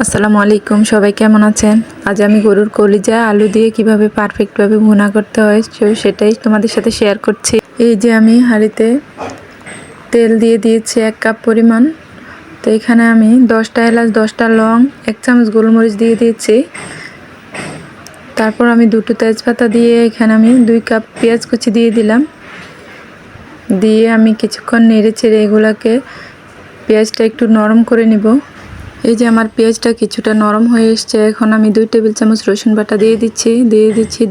আসসালামু আলাইকুম, সবাই কেমন আছেন? আজ আমি গরুর কলিজা আলু দিয়ে কিভাবে পারফেক্টভাবে ভুনা করতে হয় সেটাই তোমাদের সাথে শেয়ার করছি। এই যে আমি হাঁড়িতে তেল দিয়ে দিয়েছি 1 কাপ পরিমাণ। তো এখানে আমি 10টা এলাচ, 10টা লং, 1 চামচ গোলমরিচ দিয়ে দিয়েছি। তারপর আমি 2টো তেজপাতা দিয়ে এখানে আমি 2 কাপ পেঁয়াজ কুচি দিয়ে দিলাম। দিয়ে আমি কিছুক্ষণ নেড়ে চেড়ে এগুলাকে পেঁয়াজটা একটু নরম করে নিব। এই যে আমার পেঁয়াজটা কিছুটা নরম হয়ে এসছে। এখন আমি 2 টেবিল চামচ রসুন বাটা দিয়ে দিচ্ছি।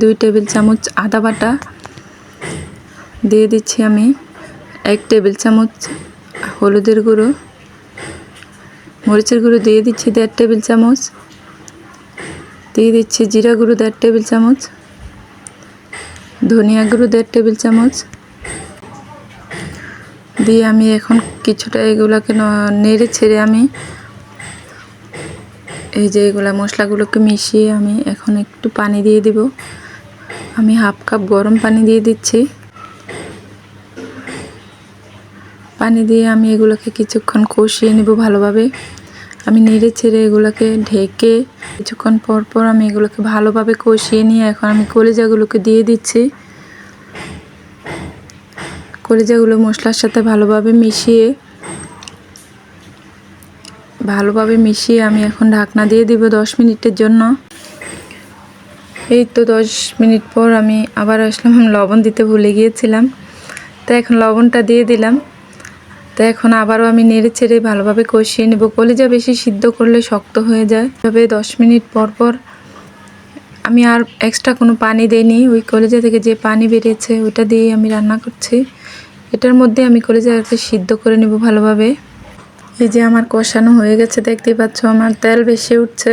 2 টেবিল চামচ আদা বাটা দিয়ে দিচ্ছি। আমি 1 টেবিল চামচ হলুদের গুঁড়ো, মরিচের গুঁড়ো দিয়ে দিচ্ছি 1.5 টেবিল চামচ, দিয়ে দিচ্ছি জিরা গুঁড়ো 1.5 টেবিল চামচ, ধনিয়া গুঁড়ো 1.5 টেবিল চামচ দিয়ে আমি এখন কিছুটা এগুলাকে নেড়ে ছেড়ে আমি এই যে এগুলা মশলাগুলোকে মিশিয়ে আমি এখন একটু পানি দিয়ে দিব। আমি 1/2 কাপ গরম পানি দিয়ে দিচ্ছি। পানি দিয়ে আমি এগুলোকে কিছুক্ষণ কষিয়ে নেব ভালোভাবে। আমি নেড়ে ছেড়ে এগুলোকে ঢেকে কিছুক্ষণ পর পর আমি এগুলোকে ভালোভাবে কষিয়ে নিয়ে এখন আমি কলিজাগুলোকে দিয়ে দিচ্ছি। কলিজাগুলো মশলার সাথে ভালোভাবে মিশিয়ে আমি এখন ঢাকনা দিয়ে দিব 10 মিনিটের জন্য। এই তো 10 মিনিট পর আমি আবার আসলাম, লবণ দিতে ভুলে গিয়েছিলাম, তো এখন লবণটা দিয়ে দিলাম। তো এখন আবারও আমি নেড়ে ছেড়ে ভালোভাবে কষিয়ে নেব। কলিজা বেশি সিদ্ধ করলে শক্ত হয়ে যায়। তবে 10 মিনিট পর পর আমি আর এক্সট্রা কোনো পানি দেইনি। ওই কলিজা থেকে যে পানি বেরিয়েছে ওটা দিয়ে আমি রান্না করছি। এটার মধ্যে আমি কলিজাকে সিদ্ধ করে নেব ভালোভাবে। এই যে আমার কষানো হয়ে গেছে, দেখতেই পাচ্ছ আমার তেল বেশি উঠছে।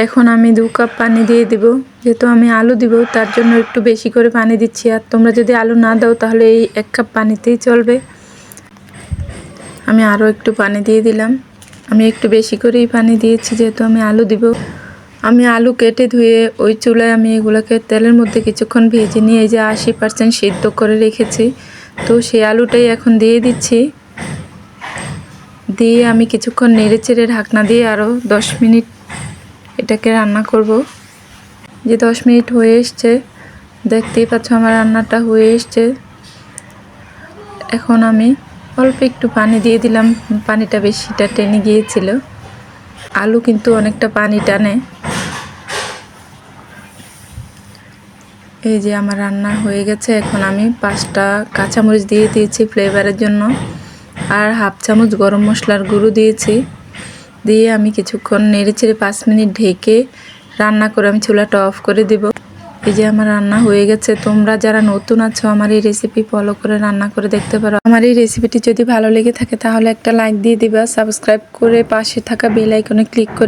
এখন আমি 2 কাপ পানি দিয়ে দিব। যেহেতু আমি আলু দিব তার জন্য একটু বেশি করে পানি দিচ্ছি। আর তোমরা যদি আলু না দাও তাহলে এই 1 কাপ পানিতেই চলবে। আমি আরও একটু পানি দিয়ে দিলাম। আমি একটু বেশি করেই পানি দিয়েছি যেহেতু আমি আলু দিব। আমি আলু কেটে ধুয়ে ওই চুলায় আমি এগুলোকে তেলের মধ্যে কিছুক্ষণ ভেজে নিয়ে এই যে 80% সিদ্ধ করে রেখেছি, তো সেই আলুটাই এখন দিয়ে দিচ্ছি। দিয়ে আমি কিছুক্ষণ নেড়ে চেড়ে ঢাকনা দিয়ে আরও 10 মিনিট এটাকে রান্না করব। যে 10 মিনিট হয়ে এসছে, দেখতেই পাচ্ছ আমার রান্নাটা হয়ে এসছে। এখন আমি অল্প একটু পানি দিয়ে দিলাম, পানিটা বেশিটা টেনে গিয়েছিল। আলু কিন্তু অনেকটা পানি টানে। এই যে আমার রান্না হয়ে গেছে। এখন আমি 5টা কাঁচামরিচ দিয়ে দিয়েছি ফ্লেভারের জন্য, আর 1/2 চামচ গরম মশলার গুঁড়ো দিয়েছি। দিয়ে আমি কিছুক্ষণ নেড়ে চেড়ে 5 মিনিট ঢেকে রান্না করে আমি চুলাটা অফ করে দেব। এই যে আমার রান্না হয়ে গেছে। তোমরা যারা নতুন আছো আমার এই রেসিপি ফলো করে রান্না করে দেখতে পারো। আমার এই রেসিপিটি যদি ভালো লেগে থাকে তাহলে একটা লাইক দিয়ে দিবা, সাবস্ক্রাইব করে পাশে থাকা বেল আইকনে ক্লিক করে